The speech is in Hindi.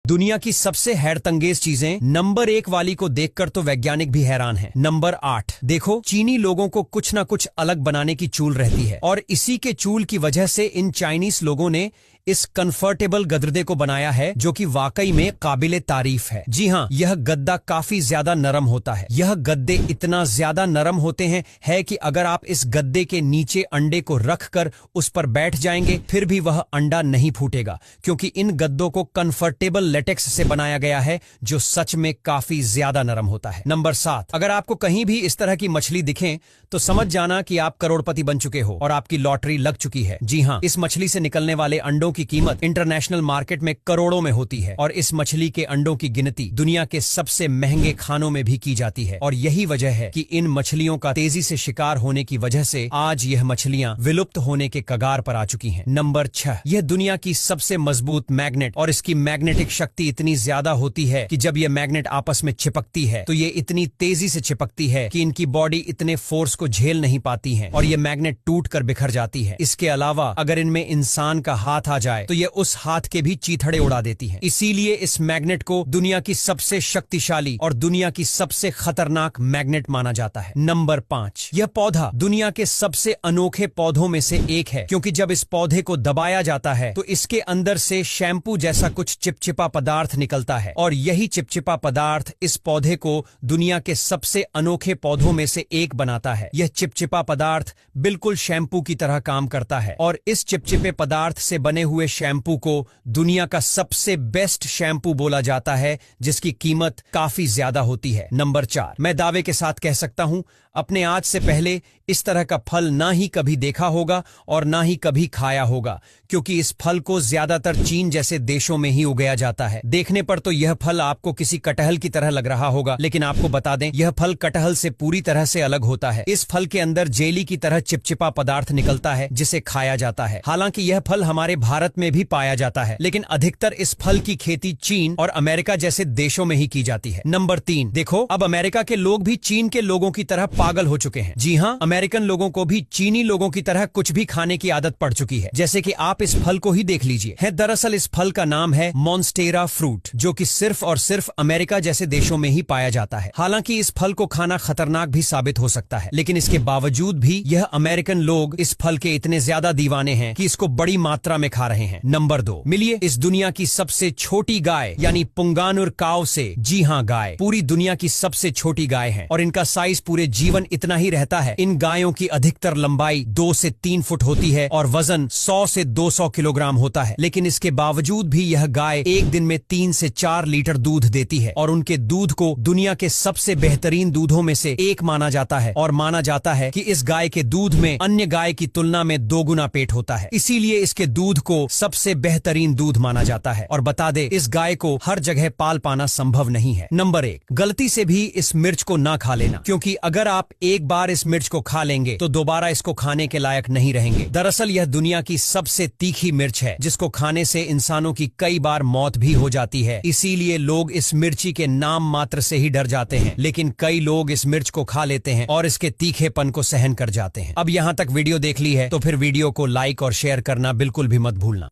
दुनिया की सबसे हैरतंगेज चीजें नंबर 1 वाली को देखकर तो वैज्ञानिक भी हैरान हैं। नंबर 8, देखो चीनी लोगों को कुछ ना कुछ अलग बनाने की चूल रहती है और इसी के चूल की वजह से इन चाइनीज लोगों ने इस कंफर्टेबल गद्दे को बनाया है जो कि वाकई में काबिले तारीफ है। जी हाँ, यह गद्दा काफी ज्यादा नरम होता है। यह गद्दे इतना ज्यादा नरम होते हैं कि अगर आप इस गद्दे के नीचे अंडे को रखकर उस पर बैठ जाएंगे फिर भी वह अंडा नहीं फूटेगा, क्योंकि इन गद्दों को कंफर्टेबल लेटेक्स से बनाया गया है जो सच में काफी ज्यादा नरम होता है। नंबर 7, अगर आपको कहीं भी इस तरह की मछली दिखे तो समझ जाना कि आप करोड़पति बन चुके हो और आपकी लॉटरी लग चुकी है। जी हाँ, इस मछली से निकलने वाले अंडों की कीमत इंटरनेशनल मार्केट में करोड़ों में होती है और इस मछली के अंडों की गिनती दुनिया के सबसे महंगे खानों में भी की जाती है। और यही वजह है कि इन मछलियों का तेजी से शिकार होने की वजह से आज यह मछलियां विलुप्त होने के कगार पर आ चुकी हैं। नंबर 6, यह दुनिया की सबसे मजबूत मैग्नेट और इसकी मैग्नेटिक शक्ति इतनी ज्यादा होती है कि जब यह मैग्नेट आपस में चिपकती है तो ये इतनी तेजी से चिपकती है कि इनकी बॉडी इतने फोर्स को झेल नहीं पाती है और यह मैग्नेट टूट कर बिखर जाती है। इसके अलावा अगर इनमें इंसान का हाथ आ जाए तो यह उस हाथ के भी चीथड़े उड़ा देती है। इसीलिए इस मैग्नेट को दुनिया की सबसे शक्तिशाली और दुनिया की सबसे खतरनाक मैग्नेट माना जाता है। नंबर 5, यह पौधा दुनिया के सबसे अनोखे पौधों में से एक है, क्योंकि जब इस पौधे को दबाया जाता है तो इसके अंदर से शैम्पू जैसा कुछ चिपचिपा पदार्थ निकलता है और यही चिपचिपा पदार्थ इस पौधे को दुनिया के सबसे अनोखे पौधों में से एक बनाता है। यह चिपचिपा पदार्थ बिल्कुल शैम्पू की तरह काम करता है और इस चिपचिपे पदार्थ से बने हुए शैम्पू को दुनिया का सबसे बेस्ट शैम्पू बोला जाता है, जिसकी कीमत काफी ज्यादा होती है। नंबर 4, मैं दावे के साथ कह सकता हूं अपने आज से पहले इस तरह का फल ना ही कभी देखा होगा और ना ही कभी खाया होगा, क्योंकि इस फल को ज्यादातर चीन जैसे देशों में ही उगाया जाता है। देखने पर तो यह फल आपको किसी कटहल की तरह लग रहा होगा, लेकिन आपको बता दें यह फल कटहल से पूरी तरह से अलग होता है। इस फल के अंदर जेली की तरह चिपचिपा पदार्थ निकलता है जिसे खाया जाता है। हालांकि यह फल हमारे भारत में भी पाया जाता है, लेकिन अधिकतर इस फल की खेती चीन और अमेरिका जैसे देशों में ही की जाती है। नंबर 3, देखो अब अमेरिका के लोग भी चीन के लोगों की तरह पागल हो चुके हैं। जी हाँ, अमेरिकन लोगों को भी चीनी लोगों की तरह कुछ भी खाने की आदत पड़ चुकी है, जैसे कि आप इस फल को ही देख लीजिए। है दरअसल इस फल का नाम है मॉन्स्टेरा फ्रूट, जो कि सिर्फ और सिर्फ अमेरिका जैसे देशों में ही पाया जाता है। हालांकि इस फल को खाना खतरनाक भी साबित हो सकता है, लेकिन इसके बावजूद भी यह अमेरिकन लोग इस फल के इतने ज्यादा दीवाने हैं कि इसको बड़ी मात्रा में खा रहे हैं। नंबर 2, मिलिए इस दुनिया की सबसे छोटी गाय यानी पुंगानुर काव से। जी हाँ, गाय पूरी दुनिया की सबसे छोटी गाय है और इनका साइज पूरे जीवन इतना ही रहता है। इन गायों की अधिकतर लंबाई 2 से 3 फुट होती है और वजन 100 से 200 किलोग्राम होता है, लेकिन इसके बावजूद भी यह गाय एक दिन में 3 से 4 लीटर दूध देती है और उनके दूध को दुनिया के सबसे बेहतरीन दूधों में से एक माना जाता है और माना जाता है कि इस गाय के दूध में अन्य गाय की तुलना में 2 गुना पेट होता है। इसीलिए इसके दूध को सबसे बेहतरीन दूध माना जाता है। और बता दे, इस गाय को हर जगह पाल पाना संभव नहीं है। नंबर 1, गलती से भी इस मिर्च को ना खा लेना, क्योंकि अगर आप एक बार इस मिर्च को खा लेंगे तो दोबारा इसको खाने के लायक नहीं रहेंगे। दरअसल यह दुनिया की सबसे तीखी मिर्च है, जिसको खाने से इंसानों की कई बार मौत भी हो जाती है। इसीलिए लोग इस मिर्ची के नाम मात्र से ही डर जाते हैं, लेकिन कई लोग इस मिर्च को खा लेते हैं और इसके तीखेपन को सहन कर जाते हैं। अब यहाँ तक वीडियो देख ली है तो फिर वीडियो को लाइक और शेयर करना बिल्कुल भी मत भूलना।